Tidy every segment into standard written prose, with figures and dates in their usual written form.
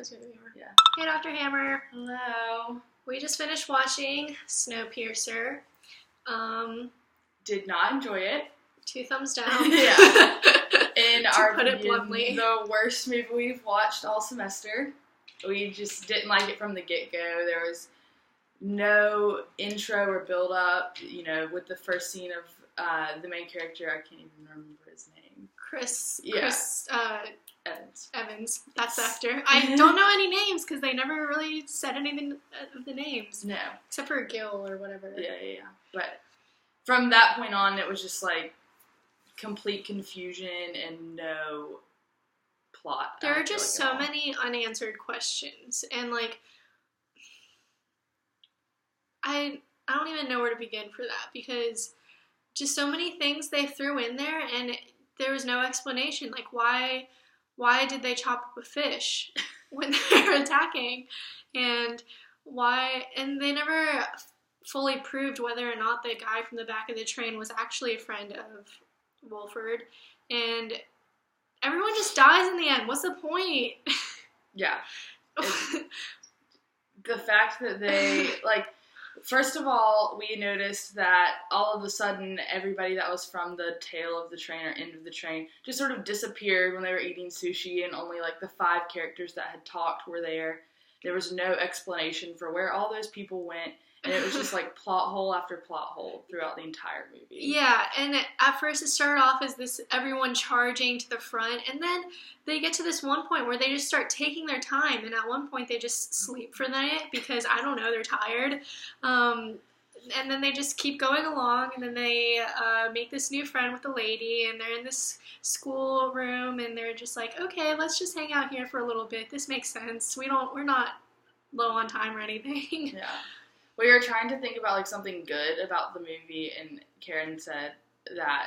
that's who they are. Yeah. Hey, Dr. Hammer. Hello. We just finished watching Snowpiercer. Did not enjoy it. 2 thumbs down. Yeah. In our put it opinion, bluntly. the worst movie we've watched all semester. We just didn't like it from the get-go. There was no intro or build-up, with the first scene of the main character. I can't even remember his name. Chris Evans. That's the actor. I don't know any names because they never really said anything of the names. No. Except for Gil or whatever. Yeah. But from that point on, it was just like complete confusion and no plot. There are just so many unanswered questions, and I don't even know where to begin for that, because just so many things they threw in there, and there was no explanation. Like, why did they chop up a fish when they were attacking, and they never fully proved whether or not the guy from the back of the train was actually a friend of Wolford, and everyone just dies in the end. What's the point? Yeah. The fact that they, first of all, we noticed that all of a sudden everybody that was from the tail of the train or end of the train just sort of disappeared when they were eating sushi, and only the 5 characters that had talked were there. There was no explanation for where all those people went, and it was just plot hole after plot hole throughout the entire movie. Yeah, and at first it started off as this everyone charging to the front, and then they get to this one point where they just start taking their time, and at one point they just sleep for the night because, I don't know, they're tired. And then they just keep going along, and then they make this new friend with the lady, and they're in this school room, and they're just like, okay, let's just hang out here for a little bit. This makes sense. We're not low on time or anything. Yeah. We were trying to think about something good about the movie, and Karen said that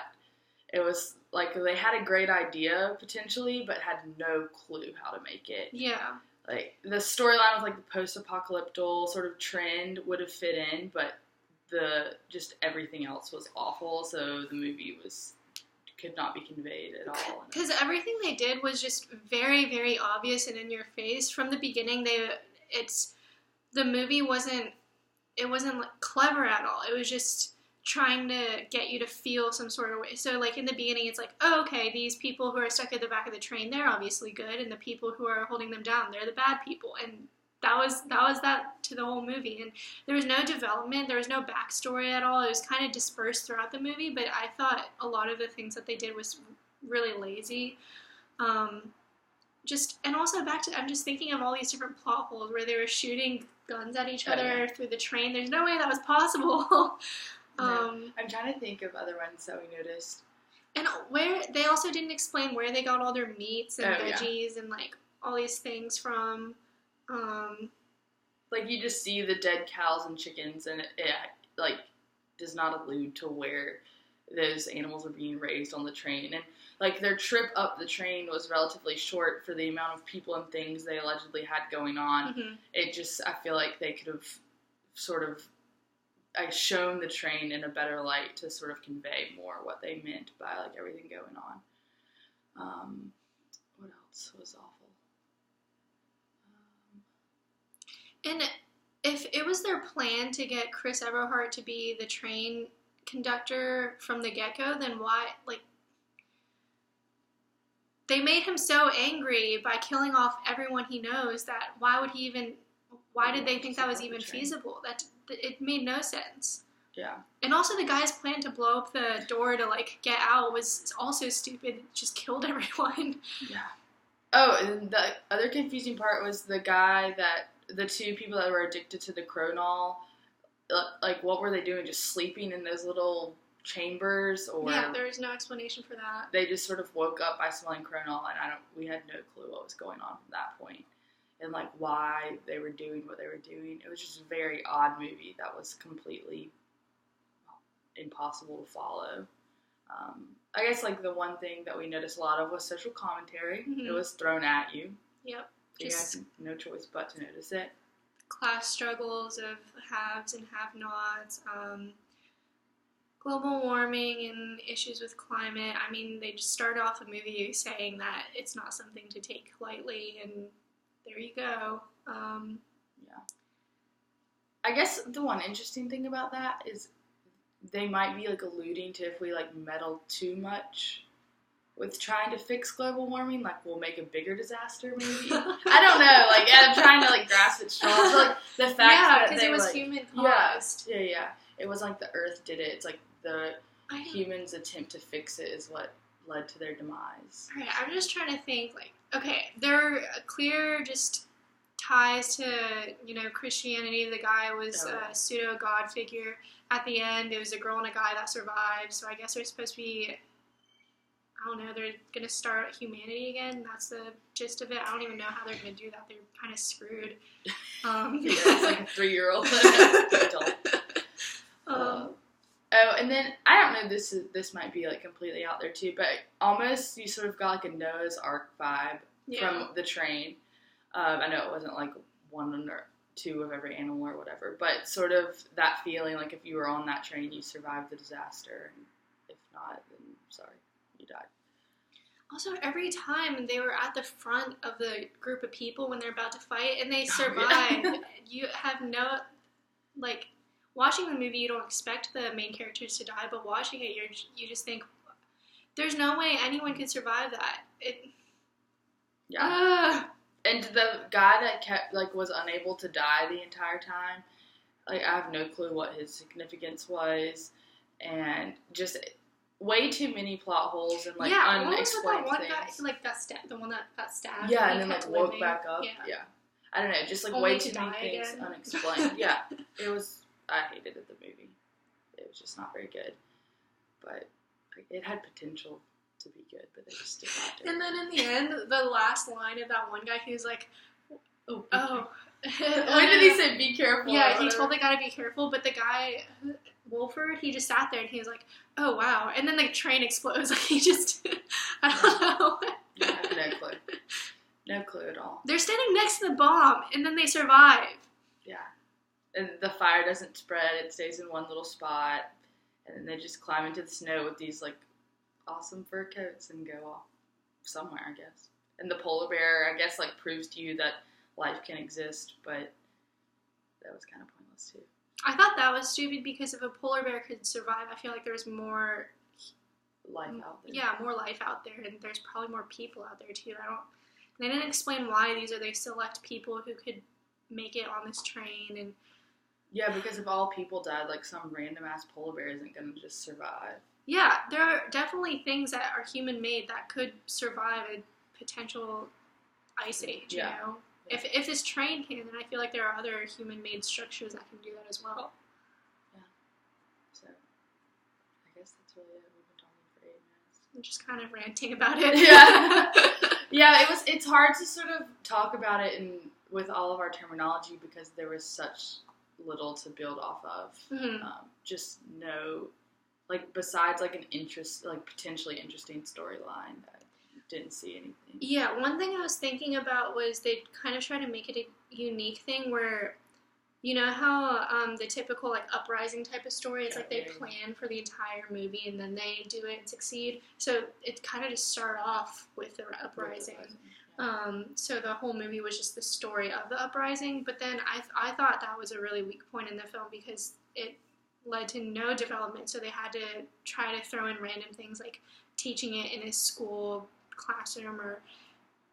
it was they had a great idea potentially, but had no clue how to make it. Yeah. The storyline with the post-apocalyptic sort of trend would have fit in, but just everything else was awful, so the movie could not be conveyed at all. Because everything they did was just very, very obvious and in your face from the beginning. The movie wasn't clever at all. It was just trying to get you to feel some sort of way. So in the beginning, it's oh, okay, these people who are stuck at the back of the train, they're obviously good, and the people who are holding them down, they're the bad people. And that was that to the whole movie. And there was no development, there was no backstory at all. It was kind of dispersed throughout the movie, but I thought a lot of the things that they did was really lazy. And also I'm just thinking of all these different plot holes where they were shooting guns at each other through the train. There's no way that was possible. No. I'm trying to think of other ones that we noticed. And where they also didn't explain where they got all their meats and veggies and all these things from. You just see the dead cows and chickens, and it does not allude to where those animals are being raised on the train. And their trip up the train was relatively short for the amount of people and things they allegedly had going on. Mm-hmm. I feel like they could have sort of shown the train in a better light to sort of convey more what they meant by everything going on. What else was awful? And if it was their plan to get Chris Everhart to be the train conductor from the get-go, then why, they made him so angry by killing off everyone he knows that why did they think that was even feasible? That it made no sense. Yeah. And also the guy's plan to blow up the door to get out was also stupid. It just killed everyone. Yeah. Oh, and the other confusing part was the 2 people that were addicted to the Cronol, what were they doing? Just sleeping in those little chambers? Or yeah, there was no explanation for that. They just sort of woke up by smelling Cronol, and we had no clue what was going on from that point. And why they were doing what they were doing. It was just a very odd movie that was completely impossible to follow. I guess the one thing that we noticed a lot of was social commentary. Mm-hmm. It was thrown at you. Yep. You had no choice but to notice it. Class struggles of haves and have-nots, global warming and issues with climate. I mean, they just started off the movie saying that it's not something to take lightly, and there you go. Yeah. I guess the one interesting thing about that is they might be like alluding to if we like meddle too much with trying to fix global warming, like we'll make a bigger disaster maybe. I don't know, like I'm trying to like grasp at straws. So, like the fact that because it was like, human caused. Yeah. It wasn't like the Earth did it. It's like the humans' attempt to fix it is what led to their demise. Alright, I'm just trying to think, like, okay, there are clear just ties to, Christianity. The guy was a pseudo-god figure. At the end, it was a girl and a guy that survived, so I guess they're supposed to be, I don't know, they're going to start humanity again. That's the gist of it. I don't even know how they're going to do that. They're kind of screwed. It's like a 3-year-old adult. And then I don't know. This might be like completely out there too, but almost you sort of got like a Noah's Ark vibe from the train. I know it wasn't like 1 or 2 of every animal or whatever, but sort of that feeling like if you were on that train, you survived the disaster, and if not, then sorry, you died. Also, every time they were at the front of the group of people when they're about to fight, and they survive, you have no, like, watching the movie, you don't expect the main characters to die, but watching it, you just think, there's no way anyone could survive that. And the guy that was unable to die the entire time, like, I have no clue what his significance was, and just way too many plot holes and, like, unexplained what was things. That one guy, like, the one that got stabbed? Yeah, and then, like, woke back up. Yeah. I don't know, just, like, Only way too many things again. unexplained. I hated it, the movie. It was just not very good. But, like, it had potential to be good, but they just did not do it. And then in the end, the last line of that one guy, he was like, when did he say be careful? Yeah, he told the guy to be careful, but the guy, Wolford, he just sat there and he was like, oh wow. And then the train explodes. Like, he just, I don't know. Yeah, no clue. No clue at all. They're standing next to the bomb, and then they survive. Yeah. And the fire doesn't spread, it stays in one little spot, and then they just climb into the snow with these, like, awesome fur coats and go off somewhere, I guess. And the polar bear, I guess, like, proves to you that life can exist, but that was kind of pointless, too. I thought that was stupid because if a polar bear could survive, I feel like there's more life out there. Yeah, more life out there, and there's probably more people out there, too. They didn't explain why these are the select people who could make it on this train, and yeah, because if all people died, like, some random-ass polar bear isn't going to just survive. Yeah, there are definitely things that are human-made that could survive a potential ice age, you know? Yeah. If this train can, then I feel like there are other human-made structures that can do that as well. Yeah. So, I guess that's really it. We've been talking for 8 minutes. I'm just kind of ranting about it. Yeah. It's hard to sort of talk about it with all of our terminology because there was such little to build off of. Mm-hmm. Just no, like, besides, like, potentially interesting storyline, I didn't see anything. Yeah, one thing I was thinking about was they kind of try to make it a unique thing where, you know how the typical, like, Uprising type of story is, like, they plan for the entire movie and then they do it and succeed. So it kind of just started off with the Uprising. So the whole movie was just the story of the Uprising, but then I thought that was a really weak point in the film because it led to no development, so they had to try to throw in random things like teaching it in a school classroom or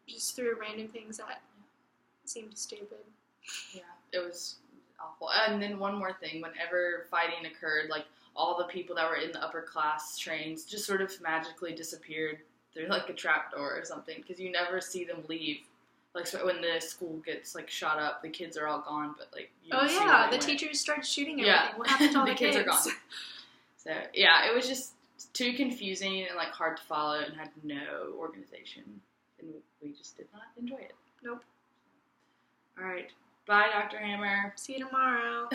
just threw random things that seemed stupid. Yeah, it was awful. And then one more thing, whenever fighting occurred, like, all the people that were in the upper class trains just sort of magically disappeared through, like, a trapdoor or something, because you never see them leave. Like, so when the school gets, like, shot up, the kids are all gone, but, like, you don't see where they went. Teachers start shooting everything. What happened to all the kids? Are gone. So, yeah, it was just too confusing and, like, hard to follow and had no organization, and we just did not enjoy it. Nope. All right. Bye, Dr. Hammer. See you tomorrow.